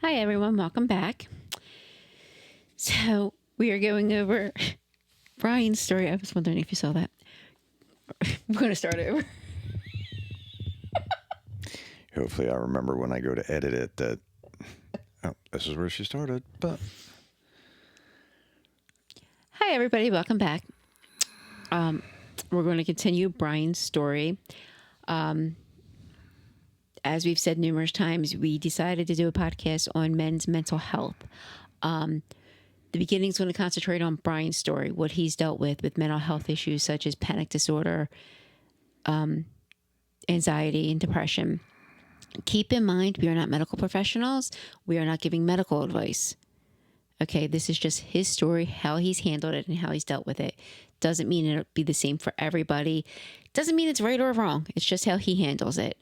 Hi, everyone. Welcome back. So, we are going over Brian's story. I was wondering if you saw that. We're going to start over. Hopefully, I remember when I go to edit it that, this is where she started. But Hi, everybody. Welcome back. We're going to continue Brian's story. As we've said numerous times, we decided to do a podcast on men's mental health. The beginning is going to concentrate on Brian's story, what he's dealt with mental health issues such as panic disorder, anxiety, and depression. Keep in mind, we are not medical professionals. We are not giving medical advice. Okay, this is just his story, how he's handled it and how he's dealt with it. Doesn't mean it'll be the same for everybody. Doesn't mean it's right or wrong. It's just how he handles it.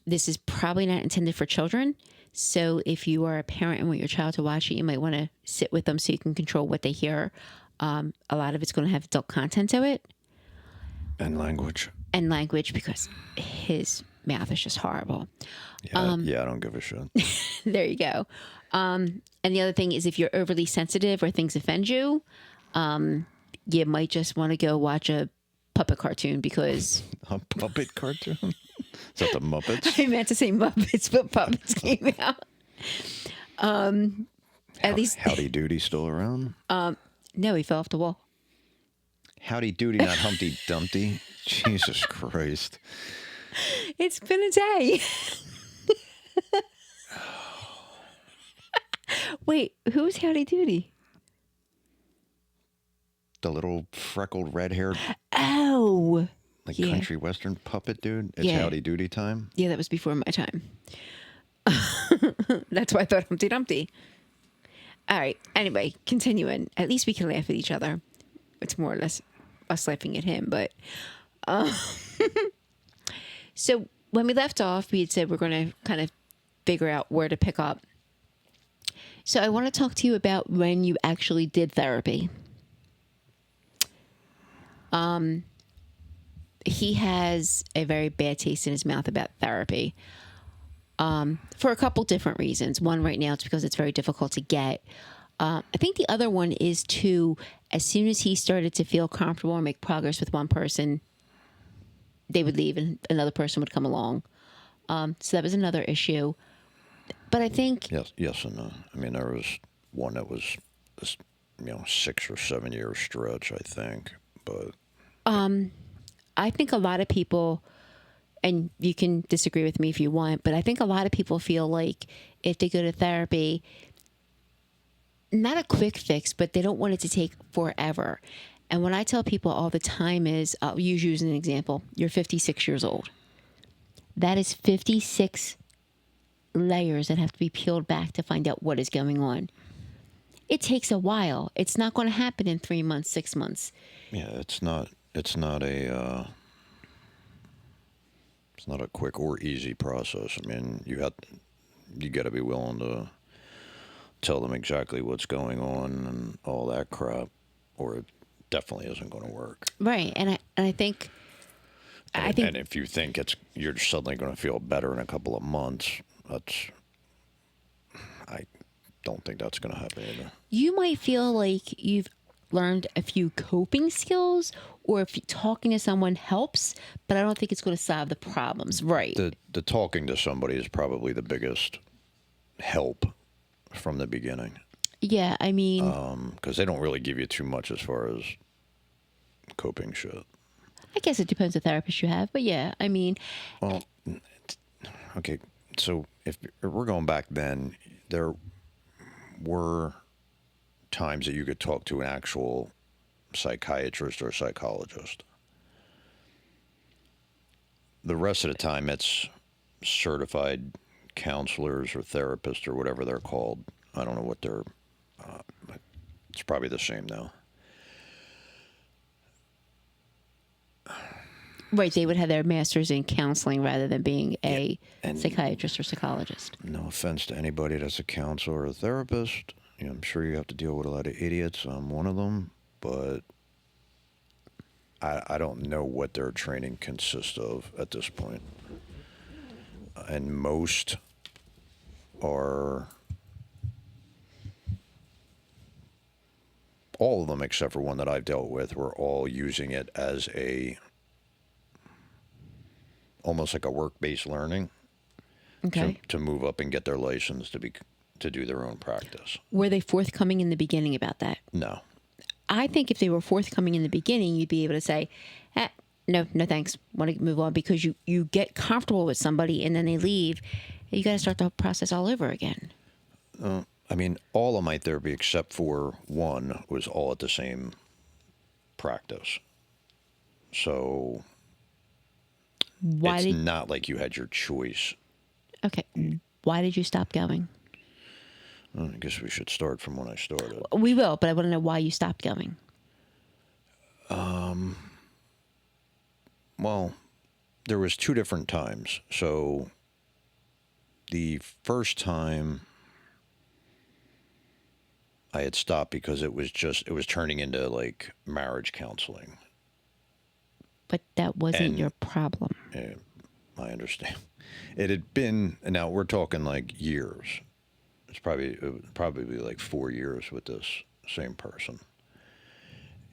This is probably not intended for children. So if you are a parent and want your child to watch it, you might want to sit with them so you can control what they hear. A lot of it's going to have adult content to it. and language. And language, because his mouth is just horrible. Yeah, I don't give a shit. There you go. And the other thing is, if you're overly sensitive or things offend you, you might just want to go watch a puppet cartoon because A puppet cartoon? Is that the Muppets? I meant to say Muppets, but puppets came out. At least, Howdy Doody still around? no, he fell off the wall. Howdy Doody, not Humpty Dumpty. Jesus Christ. It's been a day. Wait, who's Howdy Doody? The little freckled red-haired Oh, yeah. country western puppet dude. It's Yeah. Howdy Doody time. Yeah, that was before my time. That's why I thought Humpty Dumpty. All right. Anyway, continuing. At least we can laugh at each other. It's more or less us laughing at him. But so when we left off, we had said we're going to kind of figure out where to pick up. So I want to talk to you about when you actually did therapy. He has a very bad taste in his mouth about therapy. For a couple different reasons. One, right now, it's because it's very difficult to get. I think the other one is to, as soon as he started to feel comfortable or make progress with one person, they would leave and another person would come along. So that was another issue. But I think, Yes and no. I mean, there was one that was this, 6 or 7 year stretch, I think. But I think a lot of people, and you can disagree with me if you want, but I think a lot of people feel like if they go to therapy, not a quick fix, but they don't want it to take forever. And what I tell people all the time is, I'll use you as an example. You're 56 years old. That is 56 layers that have to be peeled back to find out what is going on. It takes a while. It's not going to happen in 3 months, 6 months. yeah, it's not a quick or easy process. I mean, you got to be willing to tell them exactly what's going on and all that crap, or it definitely isn't going to work. Right. And I think, And if you think you're suddenly going to feel better in a couple of months, I don't think that's going to happen either. you might feel like you've learned a few coping skills or if talking to someone helps, but I don't think it's going to solve the problems. Right. The talking to somebody is probably the biggest help from the beginning, Yeah. I mean, because they don't really give you too much as far as coping shit. I guess it depends the therapist you have, but yeah, I mean, Well, okay, so if we're going back then, there were times that you could talk to an actual psychiatrist or psychologist. The rest of the time, it's certified counselors or therapists or whatever they're called. I don't know what they're. It's probably the same now. right, they would have their master's in counseling rather than being a and- psychiatrist or psychologist. No offense to anybody that's a counselor or a therapist. I'm sure you have to deal with a lot of idiots. I'm one of them, but I don't know what their training consists of at this point. And most are all of them except for one that I've dealt with were all using it as a almost like a work-based learning Okay. to move up and get their license to do their own practice. Were they forthcoming in the beginning about that? No. I think if they were forthcoming in the beginning, you'd be able to say, no, no thanks, want to move on, because you get comfortable with somebody and then they leave. You got to start the process all over again. I mean, all of my therapy except for one was all at the same practice. So Why it's did not like you had your choice. okay? Why did you stop going? I guess we should start from when I started. We will, but I want to know why you stopped going. Well, there was two different times. So the first time I had stopped because it was turning into like marriage counseling. But that wasn't And- your problem. Yeah, I understand. It had been, now we're talking like years. It would probably be like 4 years with this same person.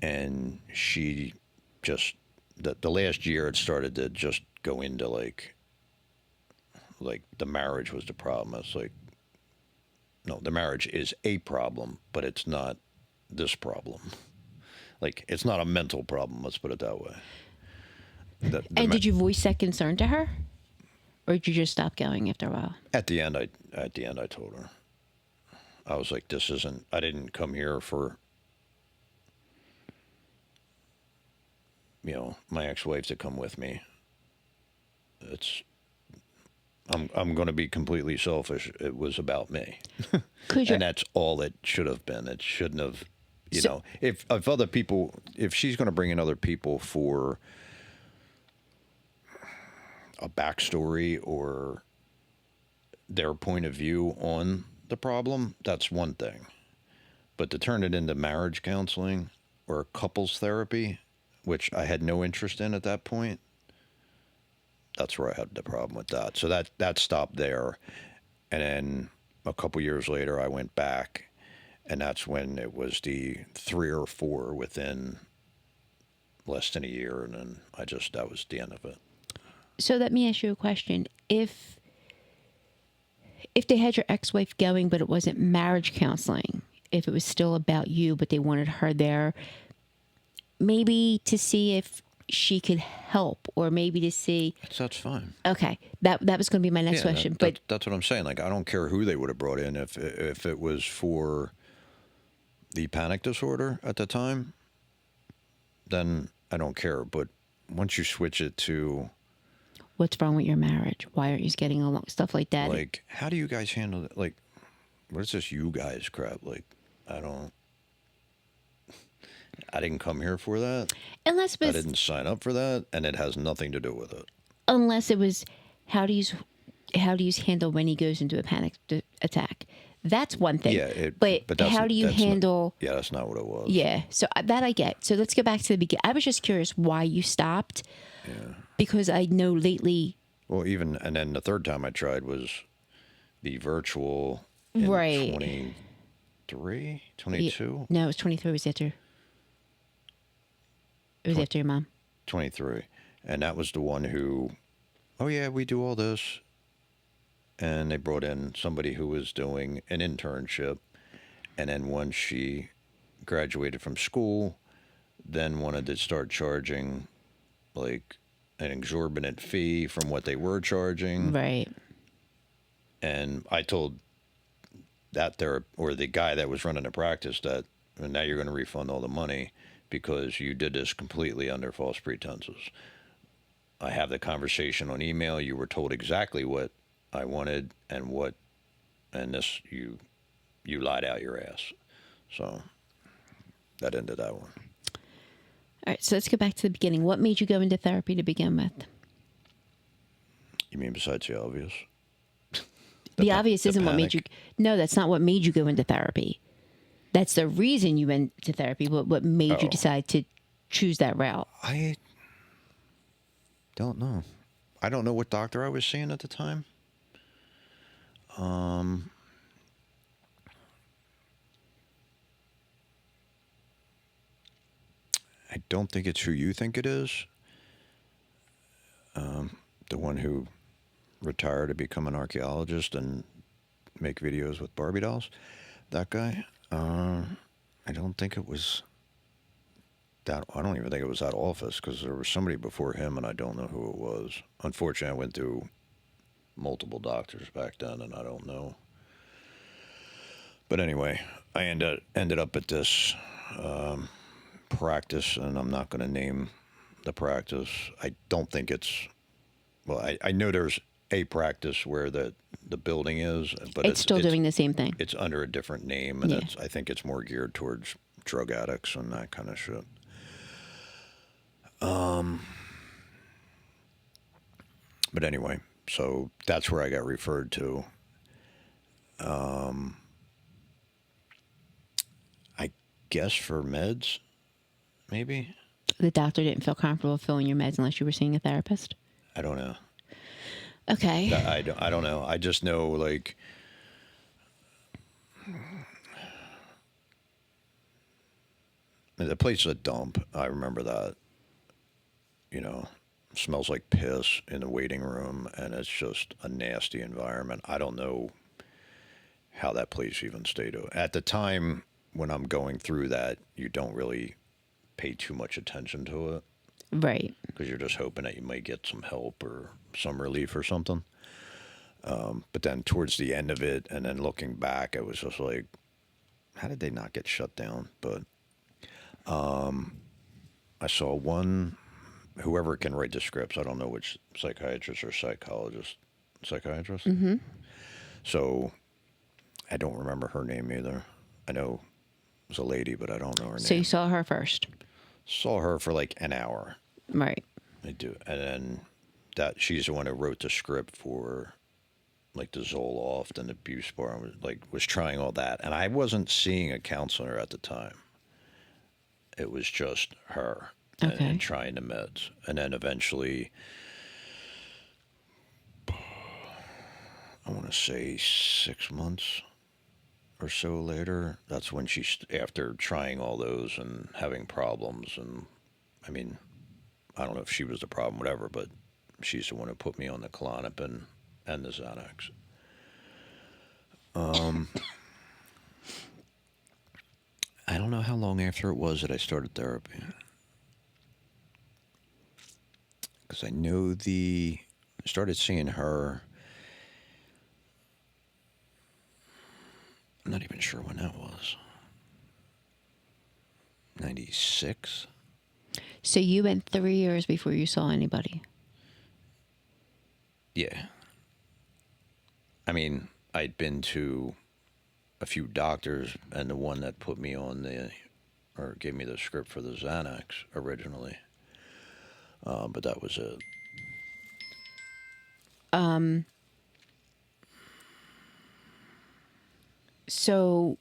And she just, the last year it started to just go into like the marriage was the problem. It's like, no, the marriage is a problem, but it's not this problem. Like, it's not a mental problem, let's put it that way. And did you voice that concern to her, or did you just stop going after a while? At the end, I told her. I was like, this isn't, I didn't come here for, my ex-wife to come with me. I'm going to be completely selfish. It was about me. Could you? And that's all it should have been. It shouldn't have, if other people, if she's going to bring in other people for a backstory or their point of view on the problem, that's one thing. But to turn it into marriage counseling or couples therapy, which I had no interest in at that point, that's where I had the problem with that. So that stopped there. And then a couple years later, I went back, and that's when it was the 3 or 4 within less than a year. And then that was the end of it. So let me ask you a question. If they had your ex-wife going, but it wasn't marriage counseling, if it was still about you, but they wanted her there, maybe to see if she could help, or maybe to see. That's fine. Okay, that was going to be my next question. But that's what I'm saying. Like, I don't care who they would have brought in. If it was for the panic disorder at the time, then I don't care. But once you switch it to, what's wrong with your marriage? Why aren't you getting along? Stuff like that. like, how do you guys handle it? Like, what is this you guys crap? Like, I didn't come here for that. Unless it I was, didn't sign up for that, and it has nothing to do with it. unless it was, how do you handle when he goes into a panic attack? That's one thing. Yeah, but that's, how do you handle? That's not what it was. Yeah, so that I get. So let's go back to the beginning. I was just curious why you stopped. Yeah. Because I know lately. Well, and then the third time I tried was the virtual in Right. 23, 22? No, it was 23. It was after. It was after your mom. 23. And that was the one who, oh yeah, we do all this. And they brought in somebody who was doing an internship. And then once she graduated from school, then wanted to start charging like an exorbitant fee from what they were charging. Right. And I told the guy that was running the practice that, and now you're going to refund all the money because you did this completely under false pretenses. I have the conversation on email. You were told exactly what I wanted and this, you lied out your ass. So that ended that one. All right. So let's go back to the beginning. What made you go into therapy to begin with? You mean besides the obvious? The obvious isn't what made you. No, that's not what made you go into therapy. That's the reason you went to therapy. What made you decide to choose that route? I don't know. I don't know what doctor I was seeing at the time. I don't think it's who you think it is. The one who retired to become an archaeologist and make videos with Barbie dolls. That guy. I don't think it was that. I don't even think it was that office because there was somebody before him, and I don't know who it was. Unfortunately, I went through multiple doctors back then, and I don't know. But anyway, I ended up at this practice, and I'm not going to name the practice. I don't think it's. Well, I know there's a practice where the building is, but It's still doing the same thing. it's under a different name, and Yeah. I think it's more geared towards drug addicts and that kind of shit. But anyway, so that's where I got referred to. I guess for meds, maybe. The doctor didn't feel comfortable filling your meds unless you were seeing a therapist. I don't know. Okay. I don't know. I just know like the place is a dump. I remember that. You know, smells like piss in the waiting room, and it's just a nasty environment. I don't know how that place even stayed open. At the time when I'm going through that, you don't really pay too much attention to it Right. because you're just hoping that you might get some help or some relief or something. But then towards the end of it, and then looking back, it was just like, how did they not get shut down? But I saw one, whoever can write the scripts, I don't know which psychiatrist or psychiatrist. Mm-hmm. So I don't remember her name either. I know it was a lady, but I don't know her So name. you saw her first. Saw her for like an hour. Right. I do. And then that she's the one who wrote the script for like the Zoloft and the Buspar and was trying all that. And I wasn't seeing a counselor at the time. It was just her Okay. and trying the meds. And then eventually, I want to say 6 months or so later, that's when after trying all those and having problems. And I mean, I don't know if she was the problem, whatever, but she's the one who put me on the Klonopin and the Xanax. I don't know how long after it was that I started therapy. Because I know started seeing her. I'm not even sure when that was. 96? So you went 3 years before you saw anybody. Yeah. I mean, I'd been to a few doctors, and the one that put me on or gave me the script for the Xanax originally. But that was it. So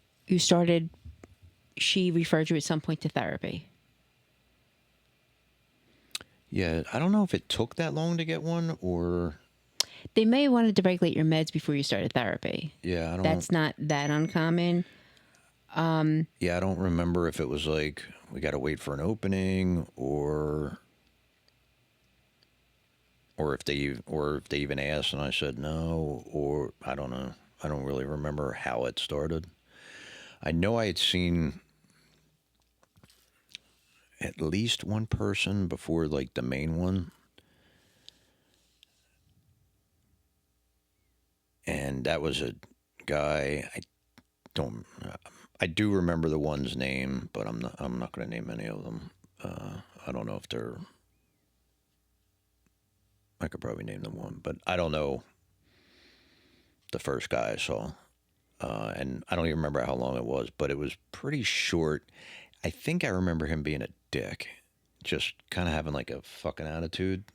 she referred you at some point to therapy. Yeah, I don't know if it took that long to get one or. They may have wanted to regulate your meds before you started therapy. Yeah, I don't. That's not that uncommon. Yeah, I don't remember if it was like we got to wait for an opening or if they even asked and I said no, or I don't know. I don't really remember how it started. I know I had seen at least one person before like the main one. And that was a guy. Don't I do remember the one's name, but I'm not going to name any of them. I don't know if they're. I could probably name them one, but I don't know the first guy I saw. And I don't even remember how long it was, but it was pretty short. I think I remember him being a dick, just kind of having like a fucking attitude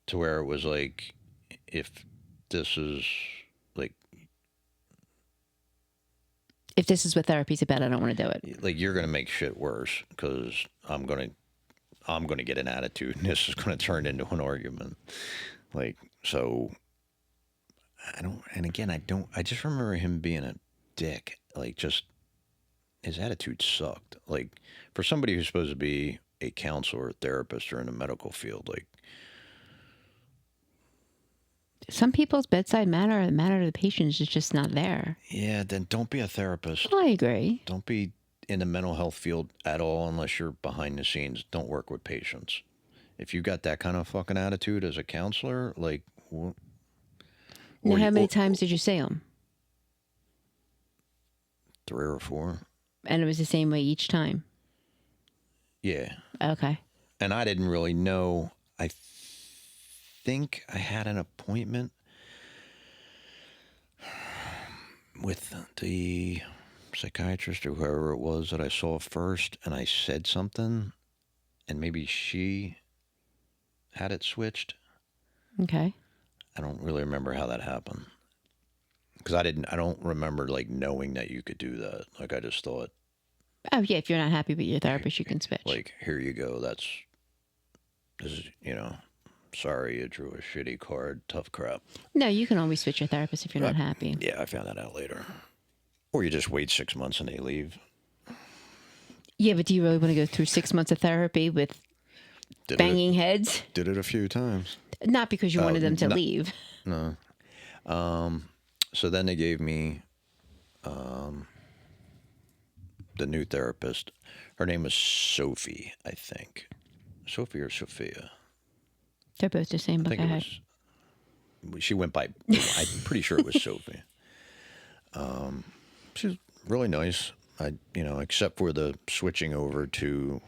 to where it was like, if this is like, If this is what therapy's about, I don't want to do it. like you're going to make shit worse because I'm going to get an attitude and this is going to turn into an argument. Like, so I don't, and again, I just remember him being a dick. Like, just his attitude sucked. Like, for somebody who's supposed to be a counselor, or therapist, or in the medical field, like, Some people's bedside manner, the manner of the patient is just not there. yeah, then don't be a therapist. I agree. Don't be in the mental health field at all unless you're behind the scenes. Don't work with patients. If you got that kind of fucking attitude as a counselor, like, Now, or, how many or times did you say them? 3 or 4, And it was the same way each time. yeah. Okay. And I didn't really know. I think I had an appointment with the psychiatrist or whoever it was that I saw first, and I said something, and maybe she had it switched. Okay. I don't really remember how that happened because I don't remember like knowing that you could do that. Like, I just thought, Oh, yeah. If you're not happy with your therapist, you can switch. like, here you go. This is, sorry you drew a shitty card. Tough crap. No, you can always switch your therapist if you're not happy. Yeah, I found that out later. Or you just wait 6 months and they leave. Yeah, but do you really want to go through 6 months of therapy with banging heads? Did it a few times. Not because you wanted them to leave. No. So then they gave me the new therapist. Her name was Sophie, I think. Sophie or Sophia. They're both the same, I but think go it ahead. was. She went by. I'm pretty sure it was Sophie. She's really nice. Except for the switching over to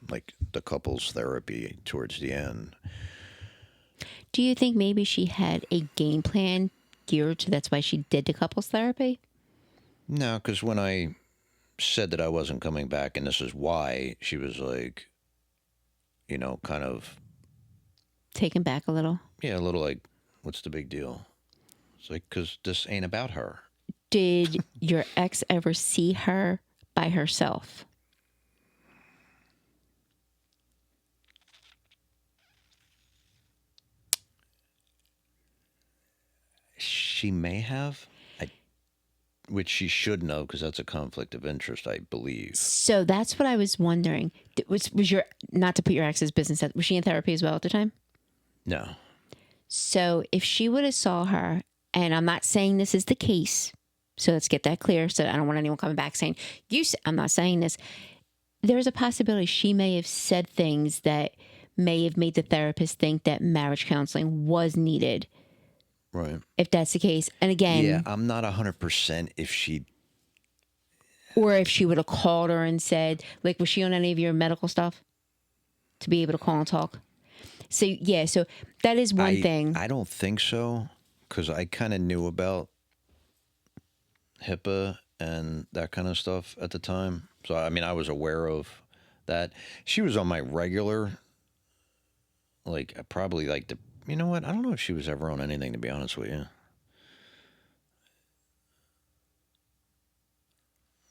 like the couples therapy towards the end. Do you think maybe she had a game plan geared to that's why she did the couples therapy? No, because when I said that I wasn't coming back and this is why, she was like, kind of, Taken back a little. yeah, a little like, what's the big deal? It's like, because this ain't about her. Did your ex ever see her by herself? She may have, which she shouldn't have, because that's a conflict of interest, I believe. So that's what I was wondering. Was your, not to put your ex's business out, was she in therapy as well at the time? No. So if she would have saw her, and I'm not saying this is the case, so let's get that clear. So I don't want anyone coming back saying, I'm not saying this. There's a possibility she may have said things that may have made the therapist think that marriage counseling was needed. Right. If that's the case. And again, Yeah, I'm not 100% if she. or if she would have called her and said, like, was she on any of your medical stuff to be able to call and talk? So, yeah, so that is one thing. I don't think so, because I kind of knew about HIPAA and that kind of stuff at the time. So, I mean, I was aware of that. She was on my regular, like, probably like the, you know what? I don't know if she was ever on anything, to be honest with you.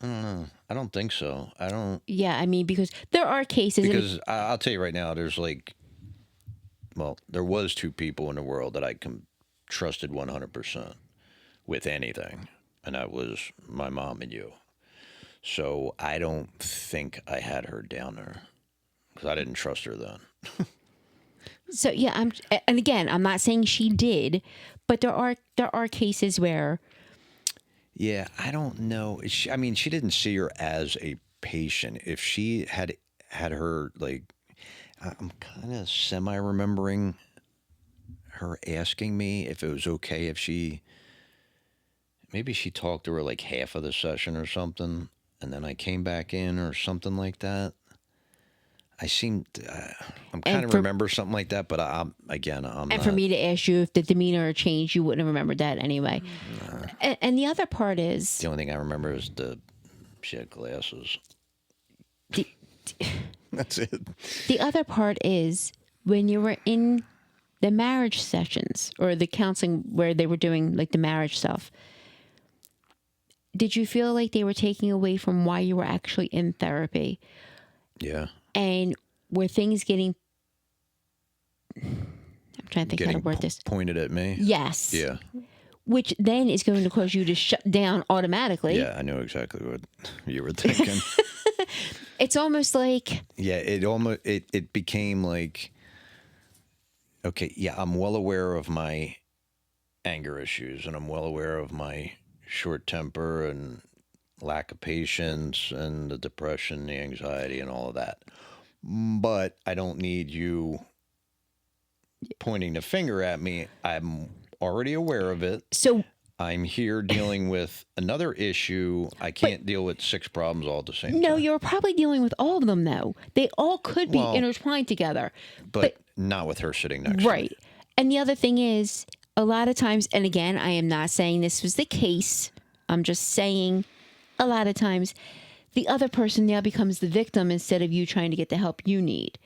I don't know. I don't think so. I don't. Yeah, I mean, because there are cases. Because I'll tell you right now, there's like, well, there was 2 people in the world that I trusted 100% with anything, and that was my mom and you. So I don't think I had her down there because I didn't trust her then. So yeah, and again, I'm not saying she did, but there are cases where. Yeah, I don't know. I mean, she didn't see her as a patient. If she had her, like, I'm kind of semi remembering her asking me if it was okay if maybe she talked to her like half of the session or something, and then I came back in or something like that. I'm kind of remember something like that, but I'm And not. for me to ask you if the demeanor changed, you wouldn't have remembered that anyway. And the other part is The only thing I remember is she had glasses. That's it. the other part is when you were in the marriage sessions or the counseling where they were doing like the marriage stuff. Did you feel like they were taking away from why you were actually in therapy? Yeah. And were things getting, I'm trying to think how to Getting word this. pointed at me. Yes. Yeah. Which then is going to cause you to shut down automatically. Yeah, I know exactly what you were thinking. It's almost like, Yeah, it became like, okay, yeah, I'm well aware of my anger issues, and I'm well aware of my short temper and lack of patience and the depression, the anxiety, and all of that. But I don't need you pointing the finger at me. I'm already aware of it. so, I'm here dealing with another issue. I can't deal with 6 problems all at the same no, time. you're probably dealing with all of them, though. They all could be Well, intertwined together. But not with her sitting next to me. Right. And the other thing is, a lot of times, and again, I am not saying this was the case, I'm just saying a lot of times, the other person now becomes the victim instead of you trying to get the help you need.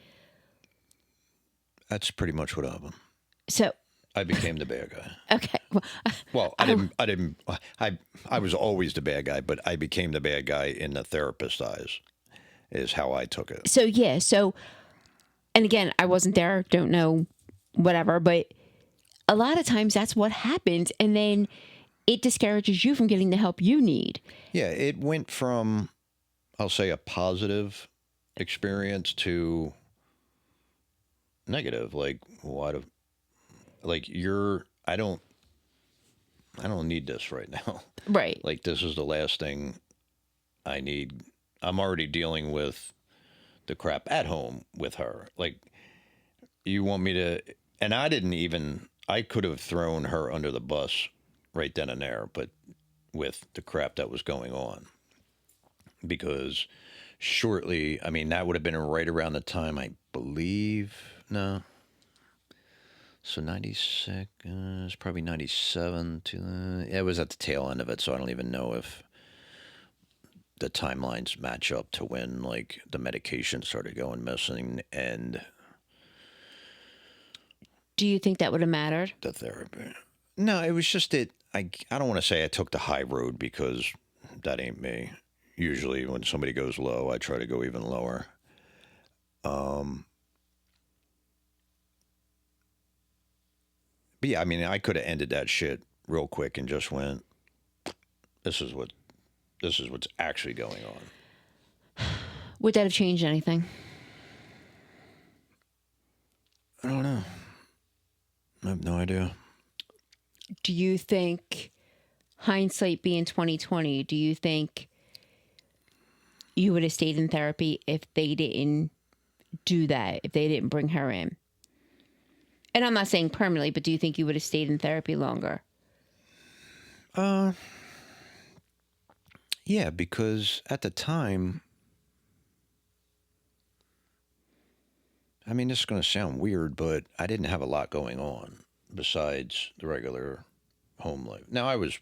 That's pretty much what happened. So, I became the bad guy. okay. Well, I was always the bad guy, but I became the bad guy in the therapist's eyes, is how I took it. So, yeah. So, and again, I wasn't there, don't know, whatever, but a lot of times that's what happens. And then it discourages you from getting the help you need. Yeah, it went from, I'll say, a positive experience to negative. Like, why do, like, I don't need this right now. Right. Like, this is the last thing I need. I'm already dealing with the crap at home with her. Like, you want me to, and I could have thrown her under the bus right then and there, but with the crap that was going on. Because shortly, I mean, that would have been right around the time, I believe, no. So 96, it's probably 97 to, it was at the tail end of it, so I don't even know if the timelines match up to when, like, the medication started going missing and Do you think that would have mattered? the therapy. No, it was just that I don't want to say I took the high road because that ain't me. Usually when somebody goes low, I try to go even lower. But yeah, I mean, I could have ended that shit real quick and just went, this is what's actually going on. Would that have changed anything? I don't know. I have no idea. Do you think, hindsight being 2020, do you think you would have stayed in therapy if they didn't do that, if they didn't bring her in? And I'm not saying permanently, but do you think you would have stayed in therapy longer? Yeah, because at the time, I mean, this is going to sound weird, but I didn't have a lot going on besides the regular home life. Now, I was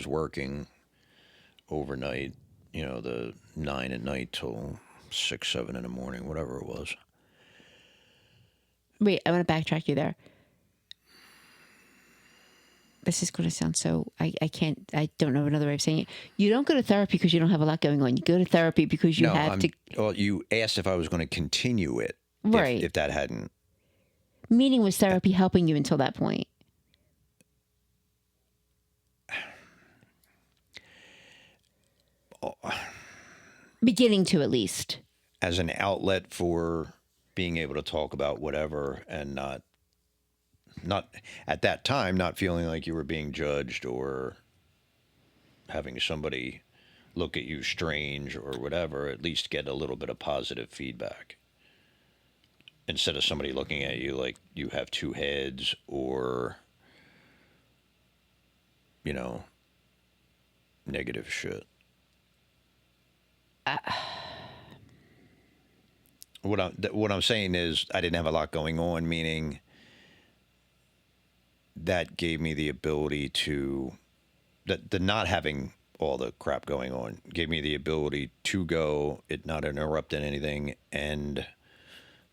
working overnight, the 9 at night till 6, 7 in the morning, whatever it was. Wait, I want to backtrack you there. This is going to sound so, I don't know another way of saying it. You don't go to therapy because you don't have a lot going on. You go to therapy because you have to. Well, you asked if I was going to continue it. Right. If that hadn't. Meaning was therapy helping you until that point? Beginning to, at least. As an outlet for being able to talk about whatever and not at that time, not feeling like you were being judged or having somebody look at you strange or whatever, at least get a little bit of positive feedback. Instead of somebody looking at you like you have 2 heads or, negative shit. What I'm saying is I didn't have a lot going on, meaning that gave me the ability to, the not having all the crap going on gave me the ability to go, it not interrupting anything, and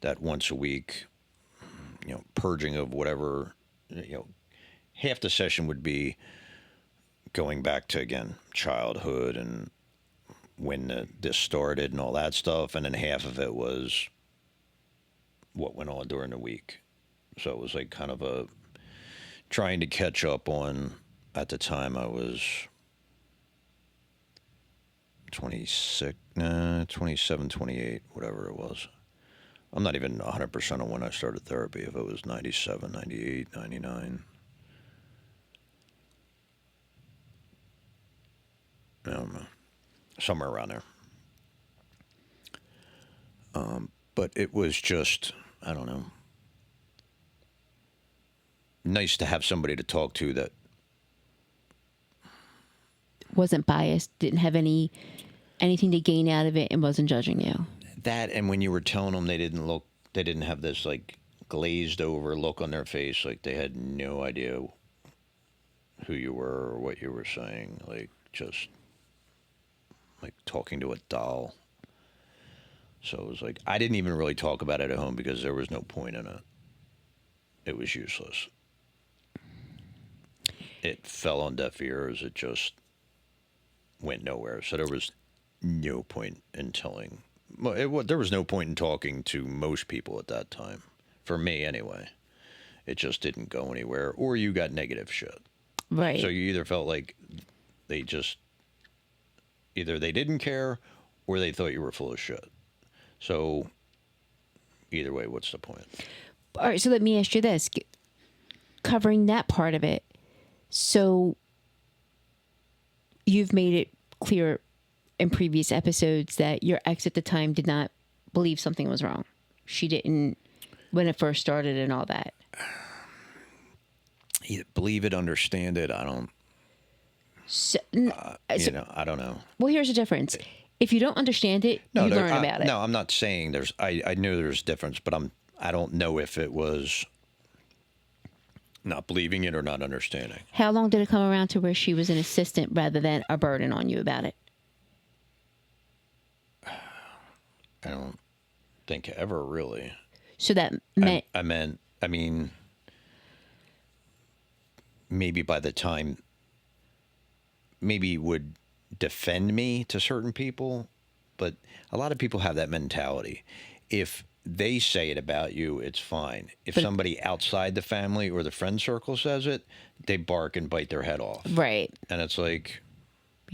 that once a week, purging of whatever, half the session would be going back to, again, childhood and when this started and all that stuff, and then half of it was what went on during the week, So it was like kind of a trying to catch up on. At the time, I was 26, 27, 28, whatever it was. I'm not even 100% on when I started therapy, if it was 97, 98, 99. I don't know. Somewhere around there. But it was just, I don't know, nice to have somebody to talk to that. Wasn't biased, didn't have anything to gain out of it, and wasn't judging you. That, and when you were telling them they didn't have this like glazed over look on their face, like they had no idea who you were or what you were saying, like just like talking to a doll. So it was like, I didn't even really talk about it at home because there was no point in it. It was useless. It fell on deaf ears. It just went nowhere. So there was no point in telling. Well, there was no point in talking to most people at that time. For me, anyway. It just didn't go anywhere. Or you got negative shit. Right. So you either felt like either they didn't care or they thought you were full of shit. So either way, what's the point? All right, so let me ask you this. Covering that part of it, so you've made it clear in previous episodes that your ex at the time did not believe something was wrong. She didn't when it first started and all that. Either believe it, understand it. I don't. So, I don't know. well, here's the difference. If you don't understand it, you learn about it. No, I'm not saying there's. I know there's difference, but I don't know if it was not believing it or not understanding. How long did it come around to where she was an assistant rather than a burden on you about it? I don't think ever really. So that meant I mean, maybe by the time, maybe would defend me to certain people, but a lot of people have that mentality. If they say it about you, it's fine. If somebody outside the family or the friend circle says it, they bark and bite their head off. right. And it's like,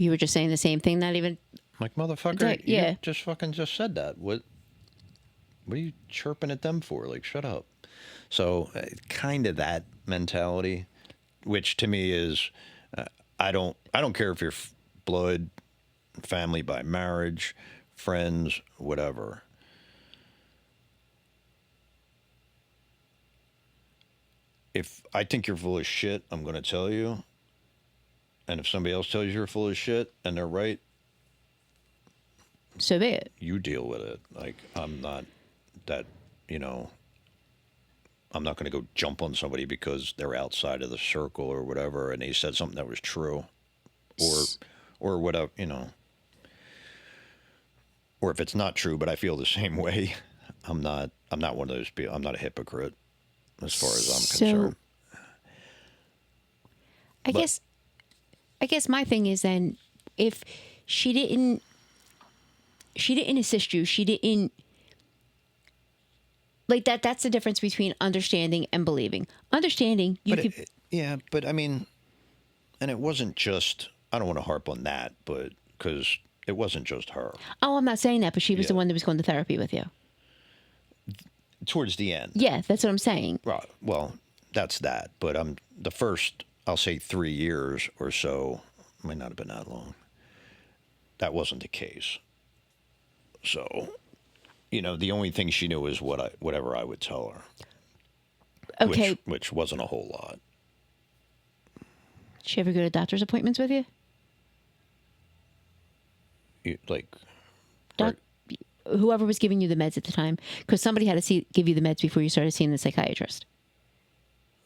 You were just saying the same thing, not even like, motherfucker, yeah. you just fucking just said that. What are you chirping at them for? Like, shut up. So kind of that mentality, which to me is, I don't care if you're blood, family by marriage, friends, whatever. If I think you're full of shit, I'm going to tell you. And if somebody else tells you you're full of shit and they're right, so be it. you deal with it. Like, I'm not that, I'm not going to go jump on somebody because they're outside of the circle or whatever and they said something that was true or whatever, or if it's not true, but I feel the same way. I'm not one of those people. I'm not a hypocrite as far as I'm concerned. I guess my thing is then if she didn't assist you, she didn't like that. That's the difference between understanding and believing. Understanding, But I mean, and it wasn't just, I don't want to harp on that, but because it wasn't just her. Oh, I'm not saying that, but she was the one that was going to therapy with you. Towards the end. Yeah, that's what I'm saying. Right. Well, that's that. But the first, I'll say 3 years or so, might not have been that long. That wasn't the case. So, the only thing she knew was whatever I would tell her. Okay. Which wasn't a whole lot. Did she ever go to doctor's appointments with you? Whoever was giving you the meds at the time, because somebody had to give you the meds before you started seeing the psychiatrist.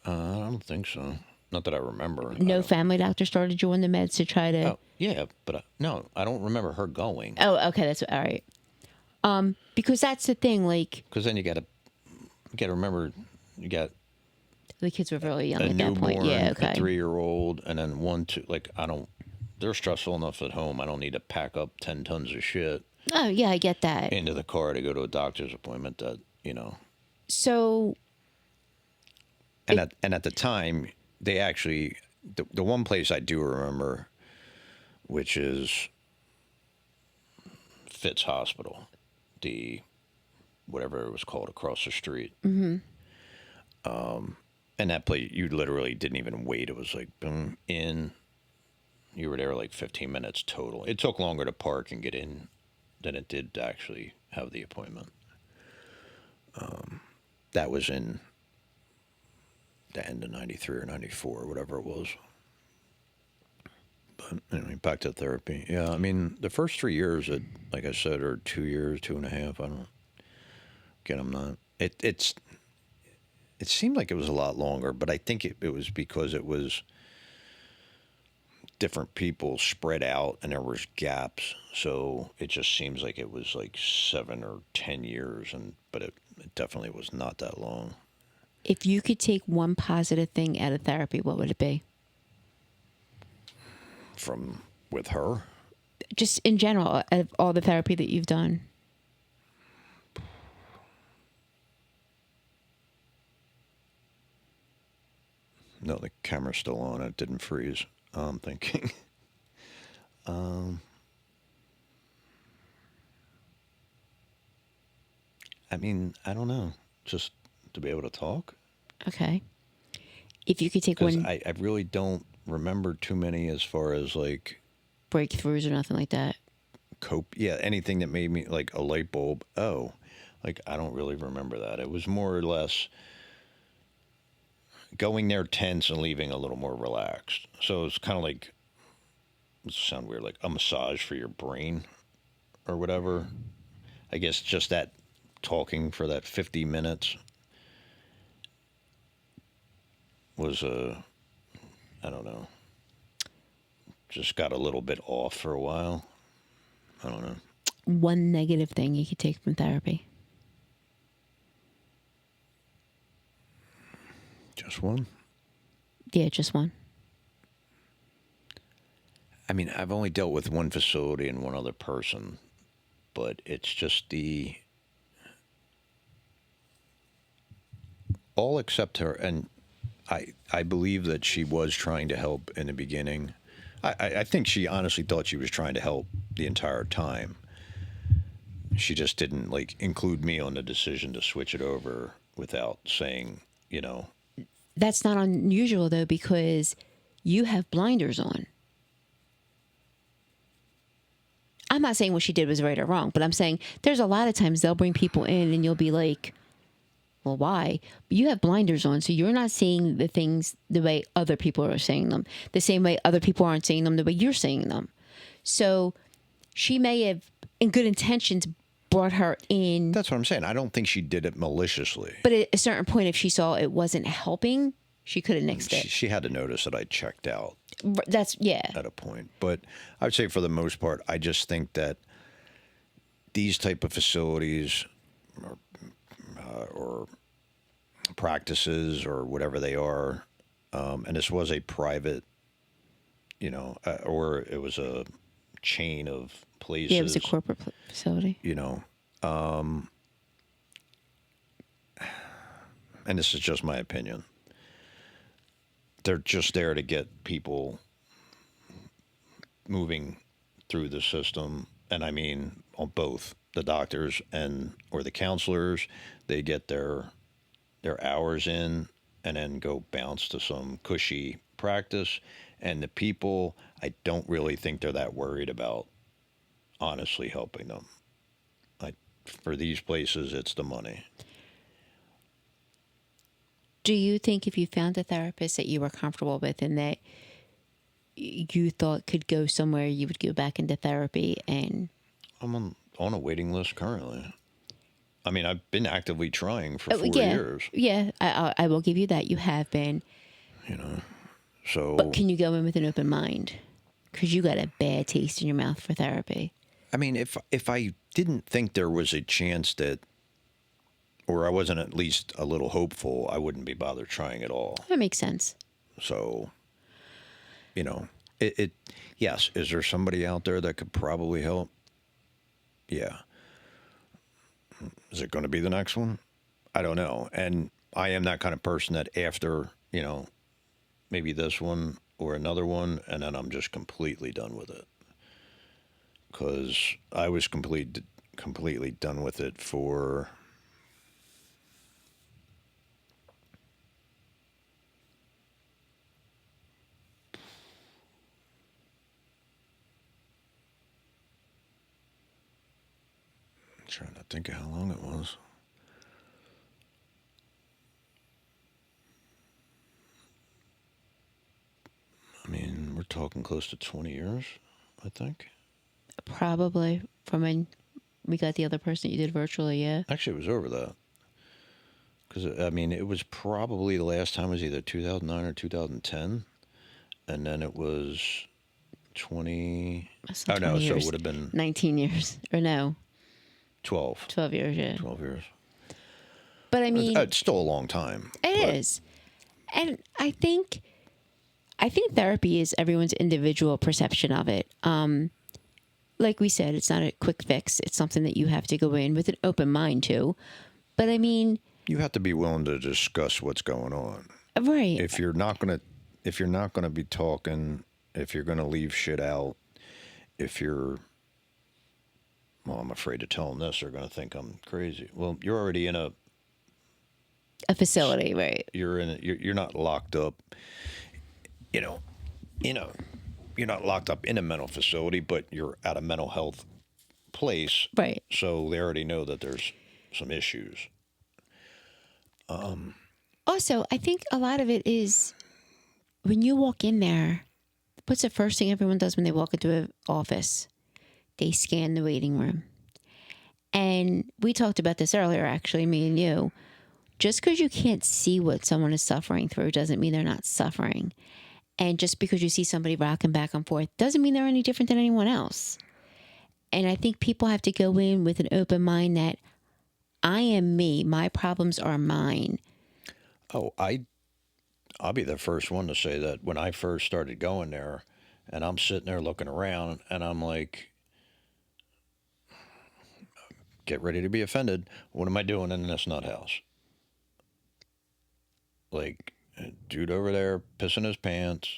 I don't think so. Not that I remember. No family doctor started you on the meds to try to. Oh, yeah, but no, I don't remember her going. Oh, okay, that's all right. Because that's the thing, like. Because then you got to remember, you got. The kids were really young a at that point. newborn, Yeah, okay. A 3-year-old, and then 1, 2. Like, they're stressful enough at home. I don't need to pack up 10 tons of shit. Oh, yeah, I get that. Into the car to go to a doctor's appointment. So, And at the time, they actually the one place I do remember, which is Fitz Hospital, the whatever it was called across the street. And that place, you literally didn't even wait. It was like boom in. You were there like 15 minutes total. It took longer to park and get in than it did to actually have the appointment. That was in the end of '93 or '94, whatever it was. But anyway, back to therapy. Yeah, I mean, the first 3 years, like I said, or 2 years, 2.5. I don't. Again, I'm not. It seemed like it was a lot longer, but I think it was because it was different people spread out and there was gaps. So it just seems like it was like 7 or 10 years, but it definitely was not that long. If you could take one positive thing out of therapy, what would it be? From with her, Just in general, out of all the therapy that you've done. no, the camera's still on. It didn't freeze. I'm thinking. I mean, I don't know. Just to be able to talk. Okay. If you could take Because one I really don't remember too many as far as like breakthroughs or nothing like that. cope. Yeah, anything that made me like a light bulb. Oh, like I don't really remember that. It was more or less going there tense and leaving a little more relaxed. So it's kind of like, it sound weird, like a massage for your brain or whatever. I guess just that talking for that 50 minutes was I don't know, just got a little bit off for a while. I don't know. One negative thing you could take from therapy. Just one? Yeah, just one. I mean, I've only dealt with one facility and one other person, but it's just all except her. And I believe that she was trying to help in the beginning. I think she honestly thought she was trying to help the entire time. She just didn't like include me on the decision to switch it over without saying, you know. That's not unusual though, because you have blinders on. I'm not saying what she did was right or wrong, but I'm saying there's a lot of times they'll bring people in and you'll be like, well, why? But you have blinders on, so you're not seeing the things the way other people are saying them, the same way other people aren't saying them the way you're saying them. So she may have, in good intentions, brought her in. That's what I'm saying. I don't think she did it maliciously. But at a certain point, if she saw it wasn't helping, she could have nixed it. She had to notice that I checked out. That's, yeah. At a point. But I would say for the most part, I just think that these type of facilities or practices or whatever they are, and this was a private, or it was a chain of places. Yeah, it was a corporate facility. And this is just my opinion. They're just there to get people moving through the system. And I mean, on both the doctors or the counselors, they get their hours in and then go bounce to some cushy practice. And the people, I don't really think they're that worried about honestly helping them. For these places, it's the money. Do you think if you found a therapist that you were comfortable with and that you thought could go somewhere, you would go back into therapy? And I'm on a waiting list currently. I mean, I've been actively trying for 4 yeah, years. Yeah, I will give you that. You have been. So. But can you go in with an open mind? Because you got a bad taste in your mouth for therapy. I mean, if I didn't think there was a chance that, or I wasn't at least a little hopeful, I wouldn't be bothered trying at all. That makes sense. So, yes, is there somebody out there that could probably help? Yeah. Is it going to be the next one? I don't know. And I am that kind of person that after, maybe this one or another one, and then I'm just completely done with it. Because I was completely done with it for I'm trying to think of how long it was. I mean, we're talking close to 20 years, I think. Probably from when we got the other person you did virtually, yeah. Actually, it was over that. Because, I mean, it was probably the last time was either 2009 or 2010. And then it was 20. That's Oh, not no, 20 so it years. would have been 19 years. Or no, 12. 12 years, yeah. 12 years. But I mean, It's still a long time. it is. And I think therapy is everyone's individual perception of it. Like we said, it's not a quick fix. It's something that you have to go in with an open mind to. But I mean, You have to be willing to discuss what's going on. right. If you're not gonna be talking, if you're gonna leave shit out, if you're well, I'm afraid to tell them this, they're gonna think I'm crazy. Well, you're already in a Facility, right? you're not locked up, you know, you're not locked up in a mental facility, but you're at a mental health place. Right. So they already know that there's some issues. Also, I think a lot of it is when you walk in there, what's the first thing everyone does when they walk into an office? They scan the waiting room. And we talked about this earlier, actually, me and you. Just because you can't see what someone is suffering through doesn't mean they're not suffering. And just because you see somebody rocking back and forth doesn't mean they're any different than anyone else. And I think people have to go in with an open mind that I am me. My problems are mine. Oh, I'll be the first one to say that when I first started going there, and I'm sitting there looking around, and I'm like, get ready to be offended. What am I doing in this nut house? Like, dude over there pissing his pants.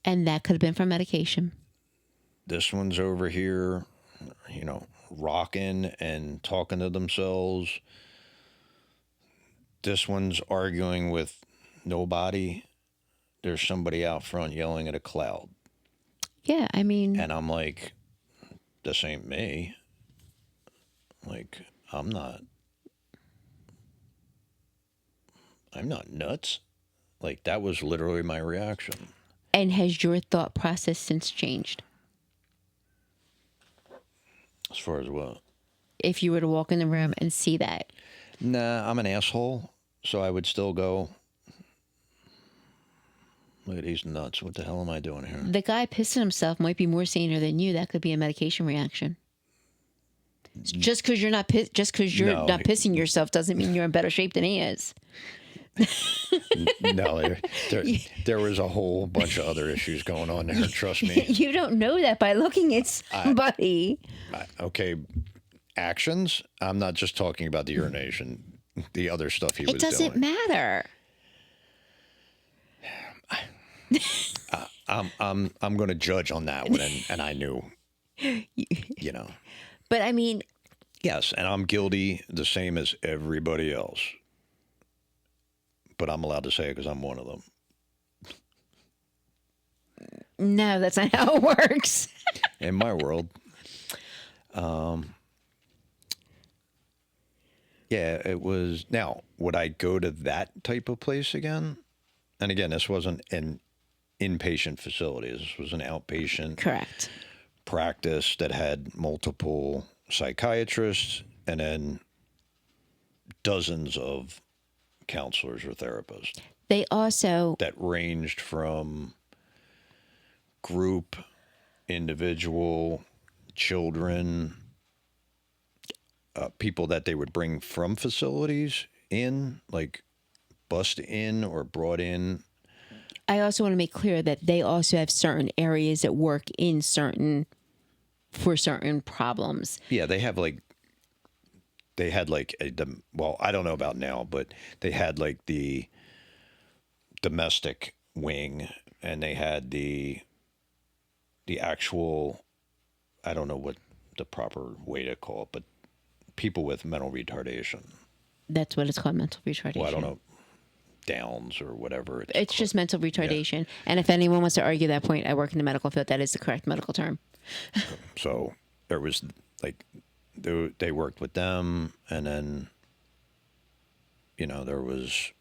And that could have been from medication. This one's over here, rocking and talking to themselves. This one's arguing with nobody. There's somebody out front yelling at a cloud. Yeah, I mean, And I'm like, this ain't me. Like, I'm not nuts. Like, that was literally my reaction. and has your thought process since changed? As far as what? If you were to walk in the room and see that. Nah, I'm an asshole. So I would still go, look at these nuts. What the hell am I doing here? The guy pissing himself might be more senior than you. That could be a medication reaction. Just because you're not No. not pissing yourself doesn't mean you're in better shape than he is. No, there was a whole bunch of other issues going on there. Trust me. You don't know that by looking at somebody. Okay, actions. I'm not just talking about the urination. The other stuff he was It doing. doesn't matter. I'm going to judge on that one, and I knew, But I mean, yes, and I'm guilty the same as everybody else. But I'm allowed to say it because I'm one of them. no, that's not how it works. In my world. Yeah, it was. Now, would I go to that type of place again? And again, this wasn't an inpatient facility. This was an outpatient Correct. practice that had multiple psychiatrists and then dozens of counselors or therapists They also, that ranged from group, individual, children, people that they would bring from facilities in, like bust in or brought in. I also want to make clear that they also have certain areas that work for certain problems. Yeah, they have like they had like well, I don't know about now, but they had like the domestic wing, and they had the actual, I don't know what the proper way to call it, but people with mental retardation. That's what it's called, mental Well, I don't retardation. know, Downs or whatever it's It's called. just mental Yeah. retardation. And if anyone wants to argue that point, I work in the medical field. That is the correct medical term. So there was like they worked with them, and then there was,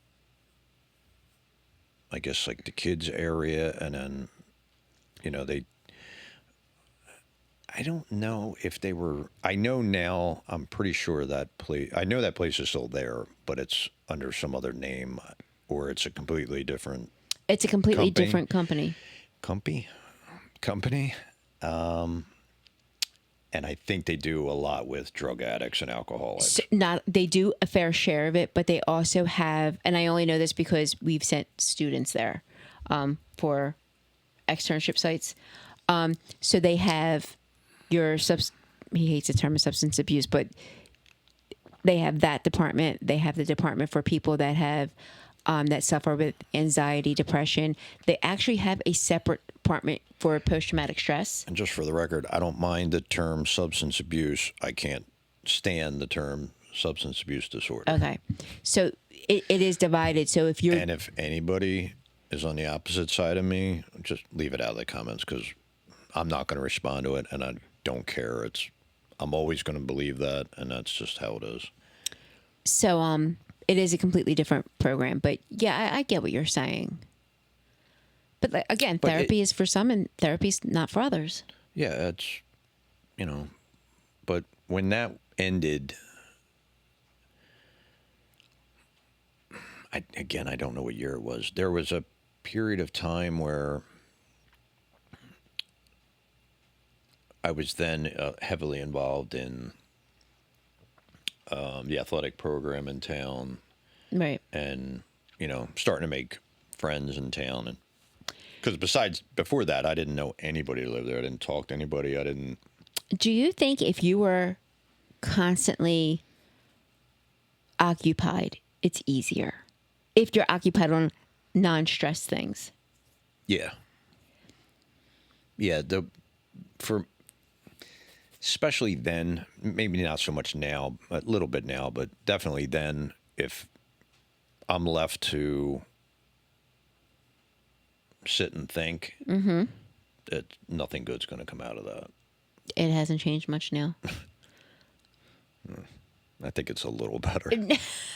I guess, like the kids area, and then they. I don't know if they were. I know now. I'm pretty sure that place. I know that place is still there, but it's under some other name, or it's a completely different It's a completely company. different company. Company, company. And I think they do a lot with drug addicts and alcoholics. So not they do a fair share of it, but they also have, and I only know this because we've sent students there for externship sites. So they have your he hates the term of substance abuse, but they have that department. They have the department for people that have that suffer with anxiety, depression. They actually have a separate department for post traumatic stress. And just for the record, I don't mind the term substance abuse. I can't stand the term substance abuse disorder. Okay, so it is divided. So if you're And if anybody is on the opposite side of me, just leave it out of the comments, because I'm not going to respond to it, and I don't care. I'm always going to believe that, and that's just how it is. so it is a completely different program. But yeah, I get what you're saying. But like, again, But therapy is for some, and therapy's not for others. yeah, it's but when that ended, I don't know what year it was. There was a period of time where I was then heavily involved in the athletic program in town, Right. and starting to make friends in town. And because besides, before that, I didn't know anybody who lived there. I didn't talk to anybody. I didn't. Do you think if you were constantly occupied, it's easier? If you're occupied on non-stress things. Yeah. Yeah. For especially then, maybe not so much now, a little bit now, but definitely then, if I'm left to sit and think, that nothing good's going to come out of that. It hasn't changed much now. I think it's a little better.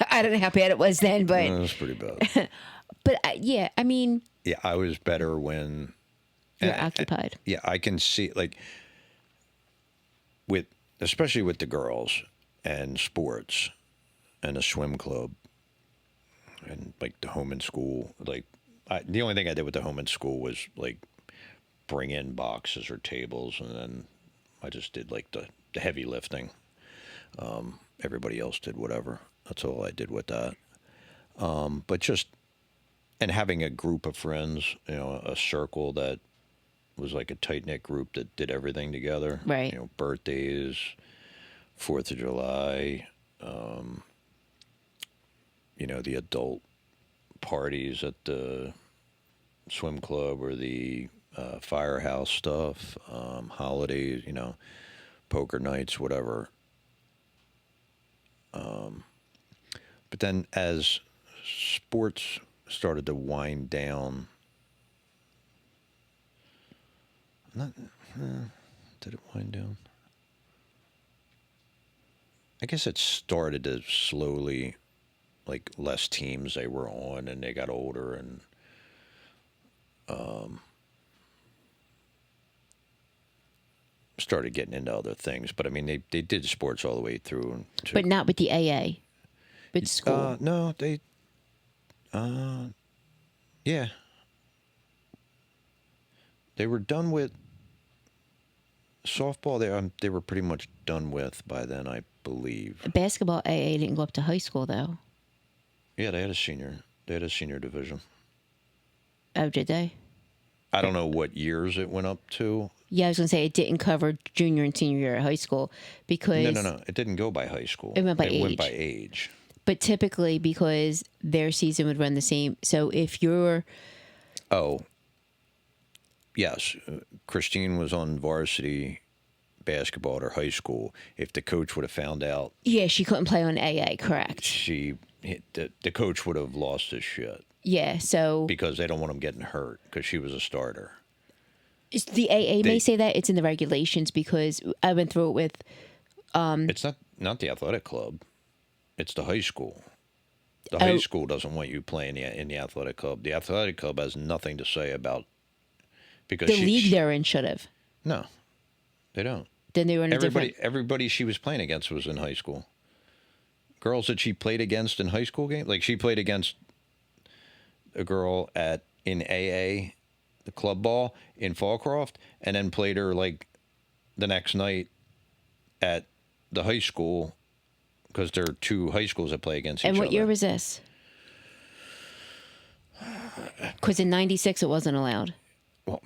I don't know how bad it was then, but It's pretty bad. yeah, I mean, Yeah, I was better when you're occupied. yeah, I can see, like, especially with the girls and sports and the swim club and like the home and school. Like, the only thing I did with the home and school was like bring in boxes or tables, and then I just did like the heavy lifting. Everybody else did whatever. That's all I did with that. But just, and having a group of friends, a circle that was like a tight knit group that did everything together. Right. Birthdays, 4th of July, the adult parties at the swim club, or the firehouse stuff, holidays, poker nights, whatever. But then as sports started to wind down, not, did it wind down? I guess it started to slowly, like, less teams they were on, and they got older, and started getting into other things. But I mean, they did sports all the way through. But not with the AA. With school. No, yeah, they were done with softball. They were pretty much done with by then, I believe. Basketball AA didn't go up to high school though. Yeah, they had a senior division. Oh, did they? I don't know what years it went up to. Yeah, I was going to say it didn't cover junior and senior year of high school because No. It didn't go by high school. It went by It went age. by age. But typically because their season would run the same. So if you're Oh, yes. Christine was on varsity basketball at her high school. If the coach would have found out, yeah, she couldn't play on AA, correct? the coach would have lost his shit Yeah, so because they don't want him getting hurt because she was a starter. the AA may They- say that it's in the regulations because I went through it with It's not the athletic club. It's the high school. The high school doesn't want you playing in the athletic club. The athletic club has nothing to say about because the league they're in should have. No, they don't. Then they were in a different. Everybody she was playing against was in high school. Girls that she played against in high school games, like she played against a girl in AA, the club ball in Fallcroft, and then played her like the next night at the high school because there are two high schools that play against each And other. what year was this? Because in '96 it wasn't allowed. Well,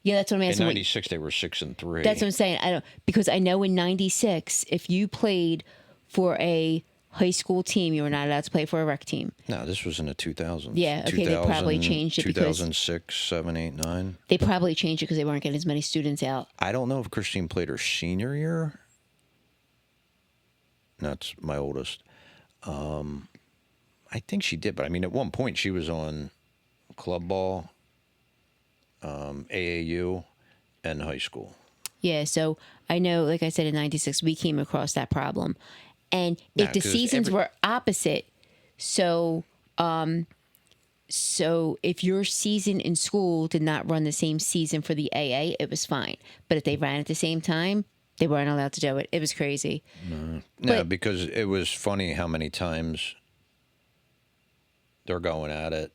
Yeah, that's what I'm in asking. '96 they were 6-3. That's what I'm saying. I don't because I know in '96 if you played for a high school team, you were not allowed to play for a rec team. No, this was in the 2000s. Yeah, okay, they probably changed it because- 2006, 7, 8, 9. They probably changed it because they weren't getting as many students out. I don't know if Christine played her senior year. That's my oldest. I think she did, but I mean, at one point she was on club ball, AAU, and high school. Yeah, so I know, like I said, in '96 we came across that problem, and Nah, if the 'cause seasons were opposite, so if your season in school did not run the same season for the AA, it was fine. But if they ran at the same time, they weren't allowed to do it. It was crazy. No, But- because it was funny how many times they're going at it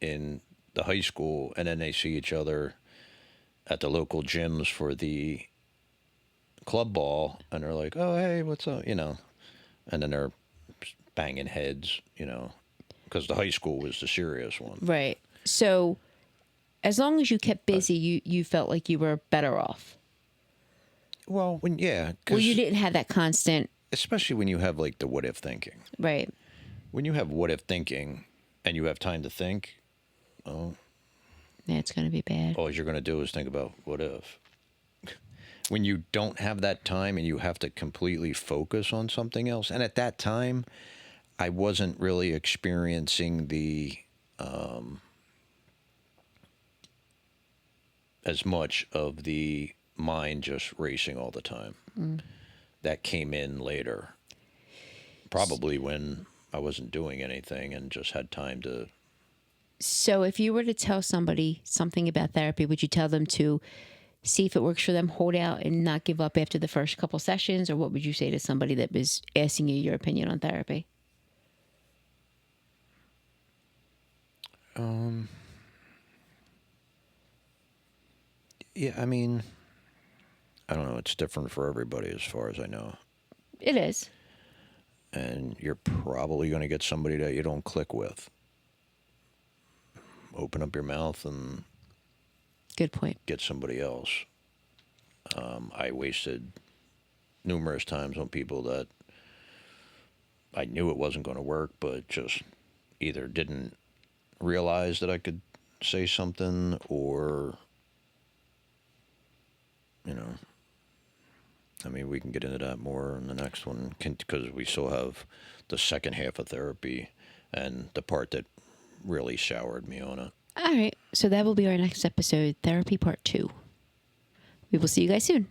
in the high school, and then they see each other at the local gyms for the club ball, and they're like, "Oh, hey, what's up?" And then they're banging heads, because the high school was the serious one. Right. So as long as you kept busy, you felt like you were better off. Well, Well, 'cause you didn't have that constant. especially when you have like the what if thinking. Right. When you have what if thinking, and you have time to think, Yeah, it's going to be bad. all you're going to do is think about what if. When you don't have that time and you have to completely focus on something else, and at that time, I wasn't really experiencing the as much of the mind just racing all the time. That came in later, probably when I wasn't doing anything and just had time to. So if you were to tell somebody something about therapy, would you tell them to see if it works for them, hold out and not give up after the first couple sessions? Or what would you say to somebody that was asking you your opinion on therapy? Yeah, I mean, I don't know. It's different for everybody as far as I know. It is. And you're probably going to get somebody that you don't click with. Open up your mouth and Good point. get somebody else. I wasted numerous times on people that I knew it wasn't going to work, but just either didn't realize that I could say something or, I mean, we can get into that more in the next one because we still have the second half of therapy and the part that really soured me on it. All right. So that will be our next episode, Therapy Part 2. We will see you guys soon.